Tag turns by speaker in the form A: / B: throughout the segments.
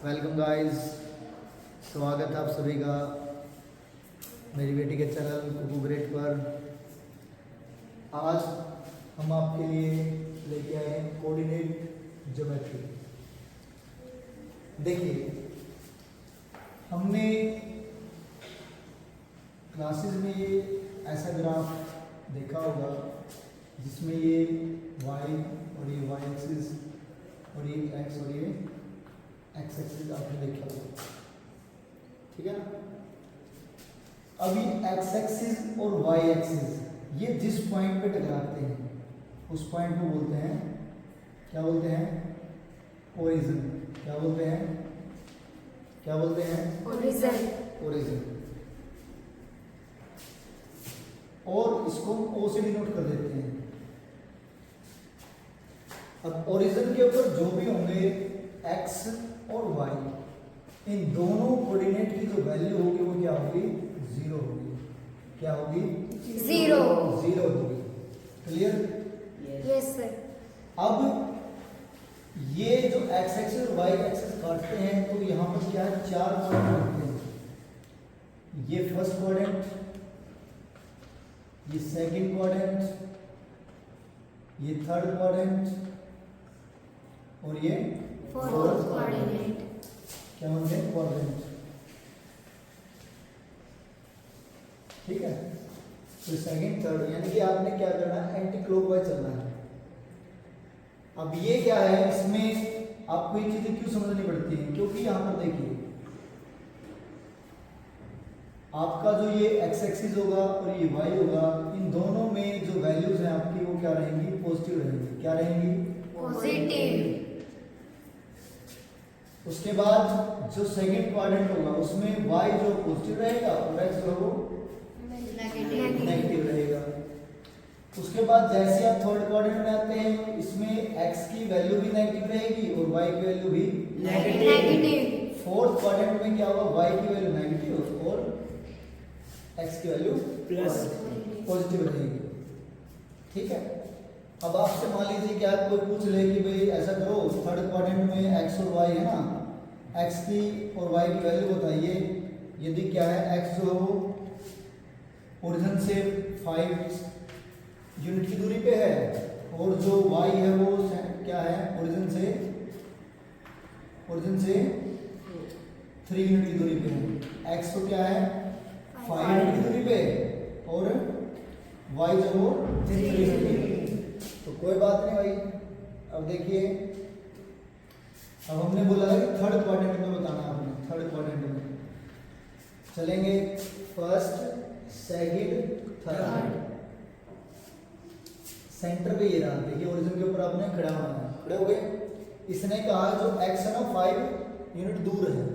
A: Welcome guys, स्वागत है आप सभी का मेरी बेटी के चैनल कुकू ग्रेड पर। आज हम आपके लिए लेके आए हैं कोऑर्डिनेट ज्योमेट्री। देखिए, हमने क्लासेस में ये ऐसा ग्राफ देखा होगा जिसमें ये y और ये y एक्सिस और ये x और ये x एक्सिस आपने देखा होगा, ठीक है ना। अब ये x एक्सिस और y एक्सिस ये जिस पॉइंट पे टकराते हैं उस पॉइंट को बोलते हैं, क्या बोलते हैं? ओरिजिन। क्या बोलते हैं? क्या बोलते हैं?
B: ओरिजिन।
A: ओरिजिन। और इसको O से डिनोट कर देते हैं। अब ओरिजिन के ऊपर जो भी होंगे x और y, इन दोनों कोऑर्डिनेट की जो वैल्यू होगी वो क्या होगी? जीरो होगी। क्या होगी?
B: जीरो।
A: जीरो होगी। क्लियर?
B: Yes sir.
A: अब ये जो x एक्सिस और y एक्सिस काटते हैं तो यहाँ पर क्या है? चार पॉइंट होते हैं। ये फर्स्ट क्वाड्रेंट, ये सेकंड क्वाड्रेंट, ये थर्ड क्वाड्रेंट और ये
B: फोर्थ कोऑर्डिनेट।
A: क्या बोलते हैं? क्वाड्रेंट। ठीक है, तो सेकंड थर्ड यानी कि आपने क्या करना है? एंटी क्लॉकवाइज चलना है। अब ये क्या है, इसमें आपको ये चीजें क्यों समझनी पड़ती है? क्योंकि यहां पर देखिए, आपका जो ये x एक्सिस होगा और ये y होगा, इन दोनों में जो वैल्यूज हैं आपकी वो क्या रहेंगी? पॉजिटिव रहेंगी। क्या रहेंगी?
B: पॉजिटिव।
A: उसके बाद जो सेकंड क्वाड्रेंट होगा उसमें y जो पॉजिटिव रहेगा और x जो वो नेगेटिव रहेगा। उसके बाद जैसे आप थर्ड क्वाड्रेंट में आते हैं, इसमें x की वैल्यू भी नेगेटिव रहेगी और y की वैल्यू भी
B: नेगेटिव।
A: फोर्थ क्वाड्रेंट में क्या होगा? y की वैल्यू नेगेटिव और x की वैल्यू
C: प्लस
A: पॉजिटिव रहेगी। ठीक है, अब आपसे मान लीजिए कि आप कोई पूछ ले कि भाई ऐसा करो, थर्ड क्वाड्रेंट में x और y है ना, x की और y की वैल्यू बताइए। यदि क्या है, x जो है वो ओरिजिन से 5 यूनिट की दूरी पे है और जो y है वो क्या है? ओरिजिन से 3 यूनिट की दूरी पे है। x तो क्या है? 5 यूनिट की दूरी पे और y जो वो 3 यूनिट की दूरी पे। तो कोई बात नहीं भाई। अब देखिए, अब हमने बोला था कि थर्ड क्वाड्रेंट में बताना है आपने। थर्ड क्वाड्रेंट में चलेंगे, फर्स्ट सेकंड थर्ड। सेंटर पे ये रहा, देखिए ओरिजिन के ऊपर आपने खड़ा होना है। खड़े हो गए। इसने कहा जो x है ना 5 यूनिट दूर है,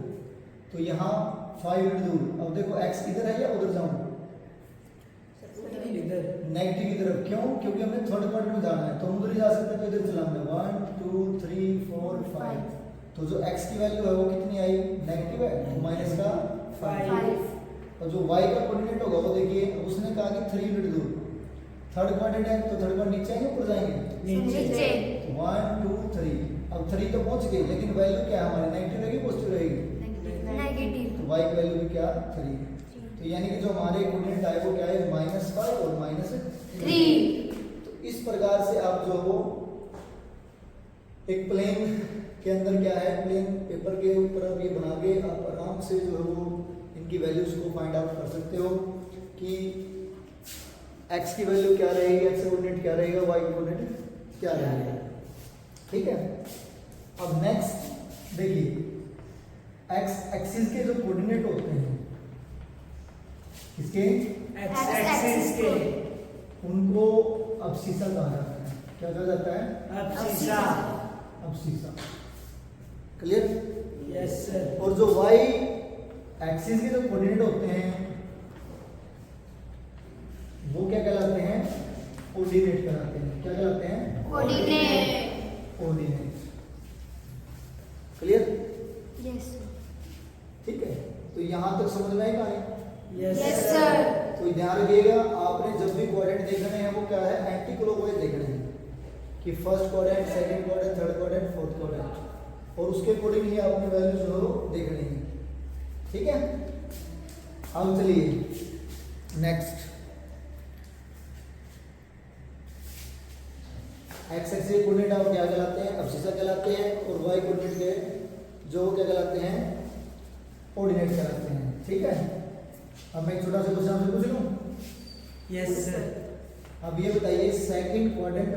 A: तो यहाँ 5 यूनिट दूर। अब देखो x इधर है या उधर जाऊं?
C: इधर
A: नेगेटिव की तरफ। क्यों? क्योंकि हमें थर्ड क्वाड्रेंट में जाना है, तो हम उधर ही जा सकते हैं। तो इधर चलाना 1 2 3 4 5। तो जो x की वैल्यू है वो कितनी आई? नेगेटिव है, तो माइनस का 5। और जो y का कोऑर्डिनेट होगा वो देखिए, उसने कहा कि 3 यूनिट दूर। थर्ड क्वाड्रेंट है तो थर्ड क्वाड्रेंट नीचे आएंगे ऊपर जाएंगे?
B: नीचे।
A: 1 2 3। अब 3 तो पहुंच गए, लेकिन वैल्यू क्या है हमारी? नेगेटिव रहेगी पॉजिटिव रहेगी?
B: नेगेटिव।
A: तो y की वैल्यू भी क्या? 3। तो यानी कि जो हमारे कोऑर्डिनेट आए वो क्या है? -5 और -3। तो इस प्रकार से आप जो वो एक प्लेन के अंदर क्या है, प्लेन पेपर के ऊपर आप ये बना के आप आराम से जो है वो इनकी वैल्यूज को फाइंड आउट कर सकते हो कि x की वैल्यू क्या रहेगी, x कोऑर्डिनेट क्या रहेगा, y कोऑर्डिनेट क्या रहेगा। ठीक है, अब नेक्स्ट देखिए, x एक्सिस के जो कोऑर्डिनेट होते हैं, किसके?
C: एक्स एक्सिस के
A: उनको अब्सिसा कहा जाता है। क्या कहा जाता है?
C: अब्सिसा।
A: अब्सिसा। क्लियर?
C: Yes sir.
A: और जो y एक्सिस के जो कोऑर्डिनेट होते हैं वो क्या कहलाते हैं? ऑर्डिनेट कहलाते हैं। क्या कहलाते हैं?
B: कोऑर्डिनेट।
A: ऑर्डिनेट। क्लियर?
B: यस
A: ठीक है, तो यहां तक समझ में आई कहानी?
C: Yes
B: sir.
A: तो ध्यान रखिएगा, आपने जब भी कोऑर्डिनेट देखने हैं वो क्या है? एंटी क्लॉकवाइज देखने हैं कि first quadrant, second quadrant, third quadrant, fourth quadrant. और उसके अकॉर्डिंग ही आपने वैल्यू जो है देखनी है। ठीक है, अब चलिए नेक्स्ट। एक्स एक्सिस कोऑर्डिनेट आप क्या कहलाते हैं? अब्सिसा कहलाते हैं, और वाई कोऑर्डिनेट के जो क्या कहलाते हैं? ऑर्डिनेट कहलाते हैं। ठीक है, अब मैं एक छोटा सा क्वेश्चन आपसे पूछ लूं।
C: Yes sir.
A: अब ये बताइए सेकंड क्वाड्रेंट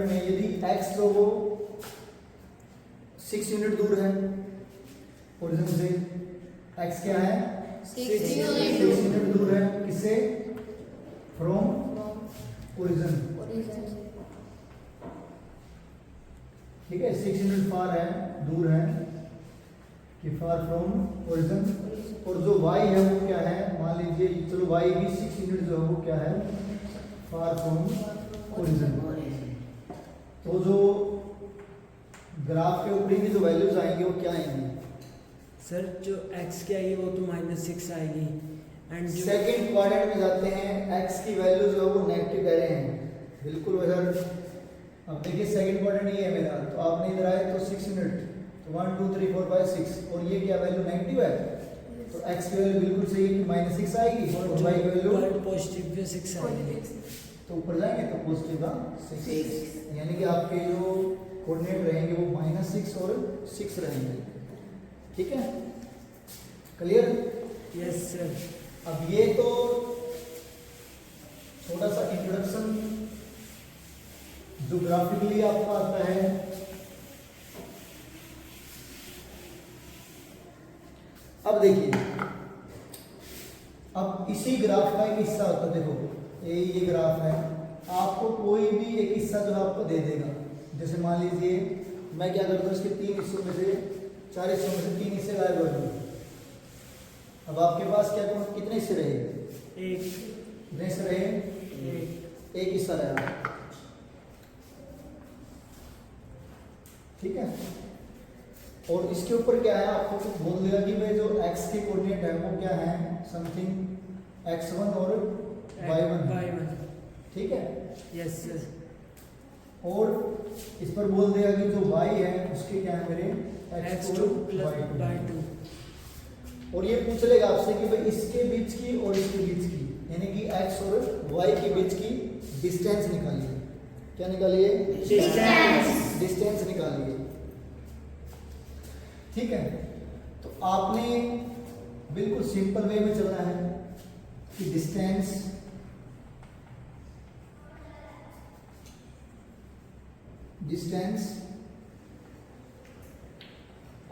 A: में यदि x जो वो 6 यूनिट दूर है ओरिजिन से, x क्या है?
B: 6
A: 6 यूनिट दूर है किससे? From origin. ठीक है, 6 यूनिट फार है, दूर है कि फार फ्रॉम ओरिजिन। और जो y है वो क्या है? मान लीजिए चलो y भी 6 यूनिट जो है वो क्या है? Far from origin. तो जो ग्राफ के ऊपर की जो वैल्यूज आएंगे वो क्या आएंगी?
C: सर जो x की आएगी वो तो -6 आएगी, एंड जो
A: सेकंड क्वाड्रेंट में जाते हैं, x की वैल्यू जो है वो नेगेटिव कह रहे हैं, बिल्कुल वैसा। अब देखिए सेकंड क्वाड्रेंट ये है मेरा, तो आपने इधर आए तो 6 यूनिट, तो 1 2 3 4 5 6, और ये क्या वैल्यू नेगेटिव है, तो x की वैल्यू बिल्कुल सही है कि -6 आएगी, और y की वैल्यू
C: पॉजिटिव पे 6 आएगी।
A: तो ऊपर जाएंगे तो पॉजिटिव का 6, यानी कि आपके जो कोऑर्डिनेट रहेंगे वो -6 और 6 रहेंगे। ठीक है, क्लियर?
C: Yes sir.
A: अब ये तो छोटा सा इंट्रोडक्शन जो ग्राफिकली आपको आता है। अब देखिए, अब इसी ग्राफ का एक हिस्सा होता है, देखो ये ग्राफ है, आपको कोई भी एक हिस्सा जो है आपको दे देगा। जैसे मान लीजिए मैं क्या करता हूँ, इसके 3 हिस्सों में से 4 हिस्सों में से 3 हिस्से गायब कर दूँ। अब आपके पास क्या करूँ, कितने हिस्से रहे? कितने हिस्से रहे? एक हिस्सा रहा। ठीक है, और इसके ऊपर क्या है, आपको कुछ बोल देगा कि भाई जो x के कोऑर्डिनेट है वो क्या है, समथिंग x1 और y1। ठीक है,
C: यस सर।
A: और इस पर बोल देगा कि जो y है उसके क्या है मेरे
C: x2 + y2।
A: और ये पूछ लेगा आपसे कि भाई इसके बीच की और इसके बीच की, यानी कि x और y के बीच की डिस्टेंस निकालिए। क्या निकालिए? डिस्टेंस निकालिए। ठीक है, तो आपने बिल्कुल सिंपल वे में चलना है कि डिस्टेंस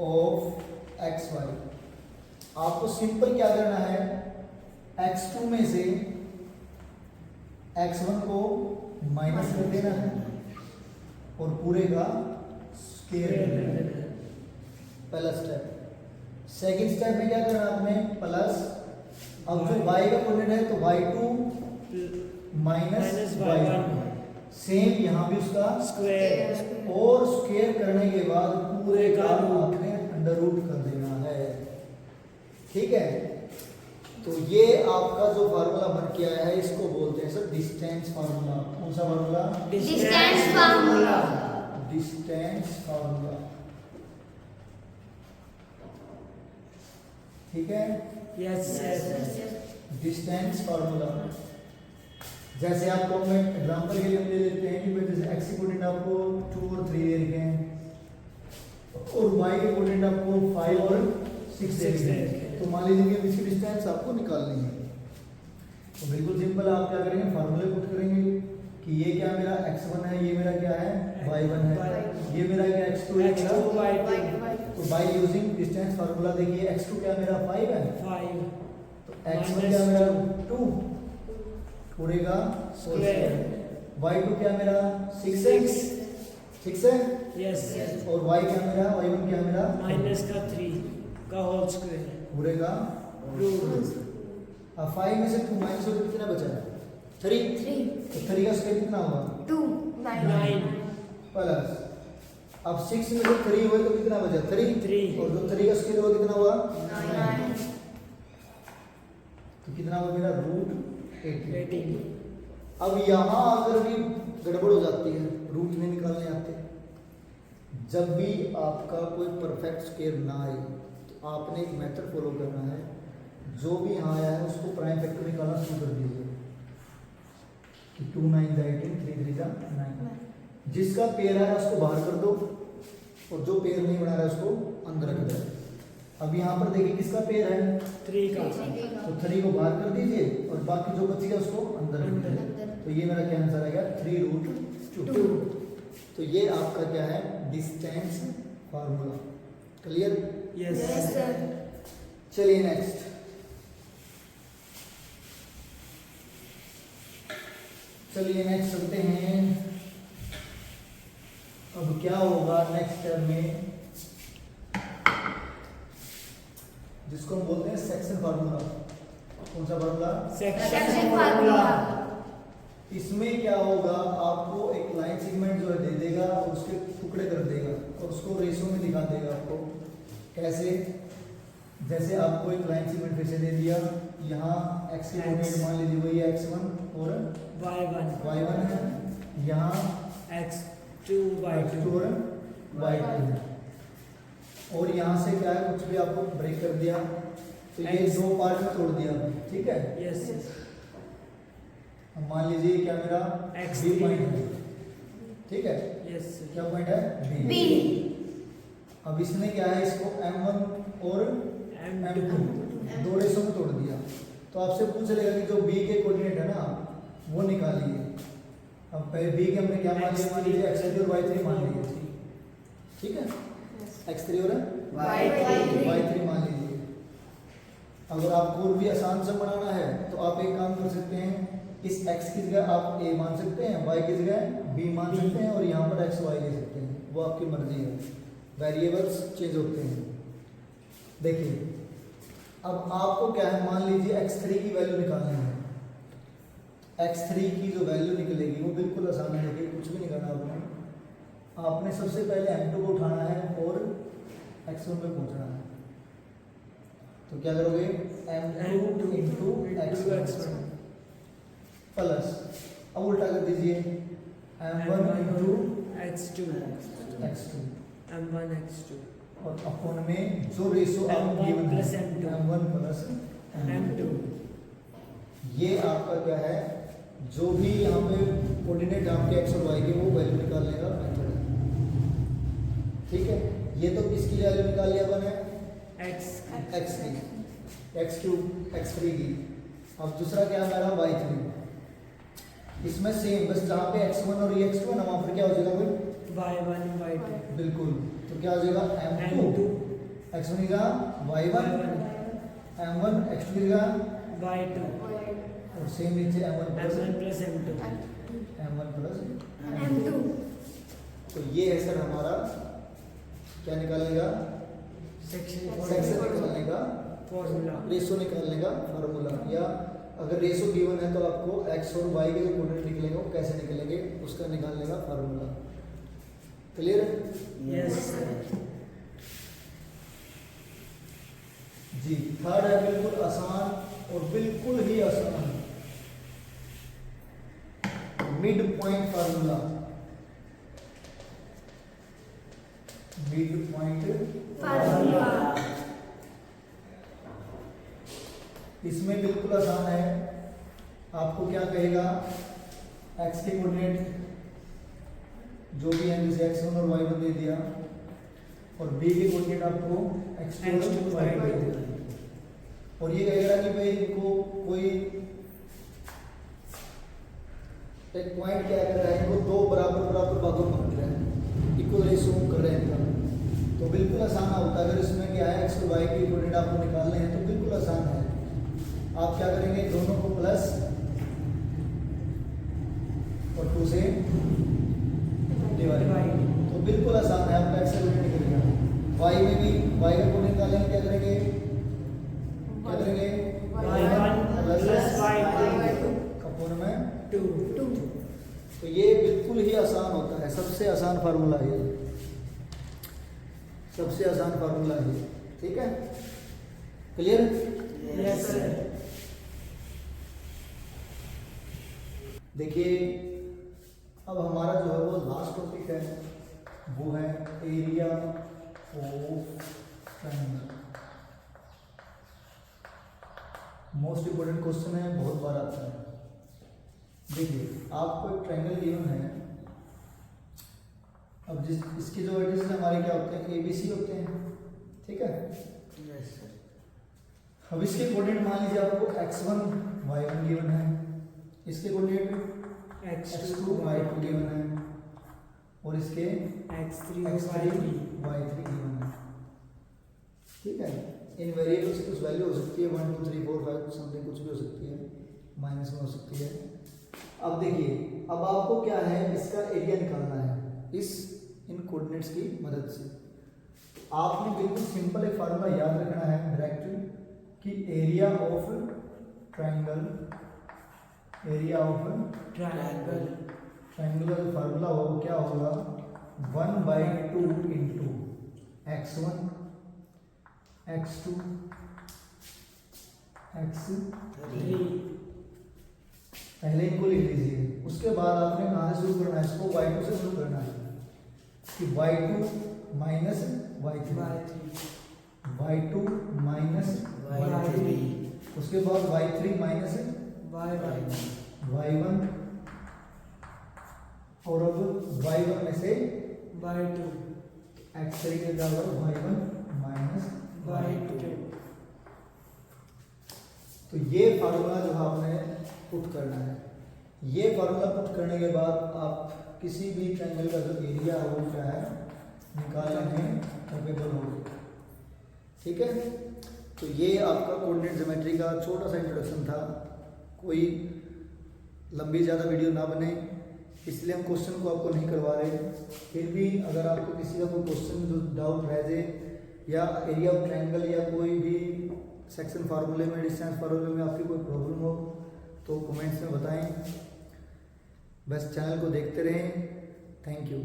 A: ऑफ xy, आपको सिंपल क्या करना है, x2 में से x1 को माइनस कर देना है और पूरे का स्क्वायर कर देना है। पहला स्टेप। सेकंड स्टेप में क्या करना है आपने, प्लस, अब जो y का कोऑर्डिनेट है तो y2 माइनस y1, सेम यहाँ भी उसका
C: स्क्वायर,
A: और स्क्वायर करने के बाद पूरे का आपने अंडर रूट कर देना है। ठीक है, तो ये आपका जो फार्मूला बन के आया है इसको बोलते हैं सर डिस्टेंस फार्मूला। कौन सा formula?
B: Distance formula.
A: Distance formula. ठीक है,
C: यस सर।
A: Distance formula. जैसे आपको मैं एग्जांपल के लिए ले लेते हैं कि भाई जैसे x के कोऑर्डिनेट आपको 2 और 3 दे रखे हैं और y के कोऑर्डिनेट आपको 5 और 6 दे रखे हैं, तो मान लीजिए कि इसकी डिस्टेंस आपको निकालनी है। तो बिल्कुल सिंपल, आप क्या करेंगे, फार्मूले पुट करेंगे कि ये क्या मेरा x1 है, ये मेरा क्या है y1 है, ये मेरा क्या x2 है, तो बाय यूजिंग डिस्टेंस फार्मूला देखिए x2 क्या मेरा 5 है,
C: 5,
A: तो x1 क्या मेरा 2 पूरे का स्क्वायर, y2 क्या मेरा 6 है, 6 है,
C: यस सर।
A: और y क्या मेरा, y1 क्या मेरा
C: -3 का होल स्क्वायर
A: पूरे का
C: रूट।
A: अब 5 में से 2 माइनस होकर कितना बचा है 3, तो 3 का स्क्वायर कितना होगा
B: 2 9
A: प्लस, अब 6 में से 3 हुए तो कितना बचा 3, और जो 3 का स्क्वायर हुआ कितना हुआ 9, तो कितना हुआ मेरा रूट 18। अब यहाँ अगर भी गड़बड़ हो जाती है, रूट नहीं निकालने आते। जब भी आपका कोई परफेक्ट स्क्वायर ना आए तो आपने एक मेथड फॉलो करना है, जो भी यहाँ आया है उसको प्राइम फैक्टर निकालना शुरू कर दीजिए कि 2 9 18 3 3 9। जिसका पेयर है उसको बाहर कर दो और जो पेयर नहीं बना रहा है उसको अंदर रख दो। अब यहाँ पर देखिए किसका पेयर है,
C: 3 का।
A: तो 3 को बाहर कर दीजिए और बाकी जो बच गया उसको अंदर रख दीजिए। तो ये मेरा क्या आंसर आएगा, 3√2। तो ये आपका क्या है, distance formula. Clear?
C: Yes
B: Yes, sir.
A: चलिए नेक्स्ट। चलिए नेक्स्ट चलते हैं। अब क्या होगा नेक्स्ट टर्म में, जिसको हम बोलते हैं सेक्शन फार्मूला। कौन सा फार्मूला?
B: Section formula.
A: इसमें क्या होगा, आपको एक लाइन सेगमेंट जो है दे देगा और उसके टुकड़े कर देगा और उसको रेशो में दिखा देगा आपको। कैसे? जैसे आपको एक लाइन सेगमेंट फिर से दे दिया, यहाँ x के कोऑर्डिनेट मान लीजिए वही x1 और y1 है, यहाँ
C: x2
A: y2
C: y2
A: और y2 है, और यहाँ से क्या है, कुछ भी आपको ब्रेक कर दिया तो ये
C: X.
A: दो पार्ट में तोड़ दिया। ठीक है,
C: यस
A: अब मान लीजिए क्या मेरा
C: X
A: B पॉइंट है। ठीक है,
C: यस
A: क्या पॉइंट है,
B: B.
A: अब इसने क्या है, इसको m1 और m2 दो रेशों में तोड़ दिया। तो आपसे पूछ लेगा कि जो b के कोऑर्डिनेट है ना वो निकालिए। अब पहले b के हमने क्या मान लिया, मान लीजिए x3 और y3 मान लिए। ठीक है, x3 और y3 मान लीजिए। अगर आपको और भी आसान से बनाना है तो आप एक काम कर सकते हैं, इस x की जगह आप a मान सकते हैं, y की जगह b मान सकते हैं और यहाँ पर x y ले सकते हैं, वो आपकी मर्जी है, वेरिएबल्स चेंज होते हैं। देखिए अब आपको क्या है, मान लीजिए x3 की वैल्यू निकालनी है। x3 की जो वैल्यू निकलेगी वो बिल्कुल आसान है, देखिए कुछ भी नहीं करना आपने सबसे पहले m2 को उठाना है और x1 पे पहुंचना है। तो क्या करोगे, m2 इंटू x1 प्लस, अब उल्टा कर दीजिए, m1 into
C: x2
A: x2
C: m1 x2
A: और अपन में जो रेशो आप
C: M1
A: गिवन है,
C: plus M2
A: m1 plus
C: m2
A: ये आपका क्या है, जो भी यहाँ पे कोऑर्डिनेट आपके x और y के वो वैल्यू निकालने का मेथड है। ठीक है, ये तो किसकी वैल्यू निकाल लिया अपन है, x की, x2 x3 की। अब दूसरा क्या है मेरा y3, इसमें सेम, बस जहाँ पे x1 और ये x2 है ना वहाँ पर क्या हो जाएगा भाई,
C: y1 y2
A: बिल्कुल। तो क्या हो जाएगा, m2 x1 की जगह y1, m1 x2 की जगह
C: y2
A: और सेम नीचे m1 plus
C: m1 plus m2
A: m1 plus.
B: M2.
A: तो ये है सर हमारा क्या निकालने का,
C: सेक्शन
A: सेक्शन निकालने का,
C: फॉर्मूला।
A: रेशो निकालने का फार्मूला। या अगर रेशो गिवन है तो आपको x और y के जो कोऑर्डिनेट निकलेंगे वो कैसे निकलेंगे उसका निकालने का फार्मूला। क्लियर?
C: यस
A: जी। थर्ड है बिल्कुल आसान और बिल्कुल ही आसान, mid point formula. Mid point
B: formula.
A: इसमें बिल्कुल आसान है, आपको क्या कहेगा, x के कोऑर्डिनेट जो भी है जैसे x1 और y1 दे दिया और b के कोऑर्डिनेट आपको x2 और y2 दे दिया और ये कहेगा कि भाई इनको कोई एक पॉइंट क्या कर रहा है, इनको दो बराबर बराबर भागों में बांट रहा है, इक्वल रेशो कर रहे हैं इनका। तो बिल्कुल आसान होता है, अगर इसमें क्या है x और y के कोऑर्डिनेट आपको निकालने हैं तो बिल्कुल आसान है। आप क्या करेंगे, दोनों को प्लस और 2 से डिवाइड, तो बिल्कुल आसान है, आपका x का कोऑर्डिनेट निकलेगा। y में भी y का कोऑर्डिनेट निकालेंगे, क्या करेंगे,
C: y1 plus y2
A: कपूर में
C: 2
A: तो ये बिल्कुल ही आसान होता है, सबसे आसान फार्मूला है, सबसे आसान फार्मूला है। ठीक है, क्लियर?
C: Yes sir.
A: देखिए अब हमारा जो है वो लास्ट टॉपिक है, वो है area of triangle. Most important question है, बहुत बार आता है। देखिए आपको एक ट्रायंगल गिवन है, अब इसके जो एडिशन हमारे क्या होते हैं, ABC होते हैं, ठीक है।
C: Yes sir.
A: अब इसके कोऑर्डिनेट मान लीजिए आपको x1 y1 गिवन है, इसके कोऑर्डिनेट x2 y2 गिवन है, और इसके
C: x3
A: x3
C: y3
A: y3 given है, ठीक है। इन वेरिएबल्स की कुछ वैल्यू हो सकती है 1 2 3 4 5 समथिंग, कुछ भी हो सकती है, माइनस में हो सकती है। अब देखिए, अब आपको क्या है, इसका एरिया निकालना है इस इन कोऑर्डिनेट्स की मदद से। आपने बिल्कुल सिंपल एक फार्मूला याद रखना है डायरेक्ट कि area of triangle, area of
C: triangle
A: triangle का जो फार्मूला हो वो क्या होगा, 1/2 इंटू x1 x2 x3। पहले इनको लिख लीजिए, उसके बाद आपने कहाँ से शुरू करना है, इसको y2 से शुरू करना है कि y2 minus y2 minus y3, उसके बाद y3 माइनस y1, और अब y1 में से
C: y2
A: x3 के बराबर y1 माइनस
C: y2।
A: तो ये फार्मूला जो आपने पुट करना है, ये फार्मूला पुट करने के बाद आप किसी भी ट्रायंगल का जो एरिया है वो क्या है, निकालने में कैपेबल होगा, ठीक है। तो ये आपका कोऑर्डिनेट ज्योमेट्री का छोटा सा इंट्रोडक्शन था। कोई लंबी ज़्यादा वीडियो ना बने, इसलिए हम क्वेश्चन को आपको नहीं करवा रहे। फिर भी अगर आपको किसी का कोई क्वेश्चन जो डाउट रह जाए, या एरिया ऑफ ट्रायंगल या कोई भी सेक्शन फार्मूले में, डिस्टेंस फार्मूले में आपकी कोई प्रॉब्लम हो तो कमेंट्स में बताएं। बस चैनल को देखते रहें। Thank you.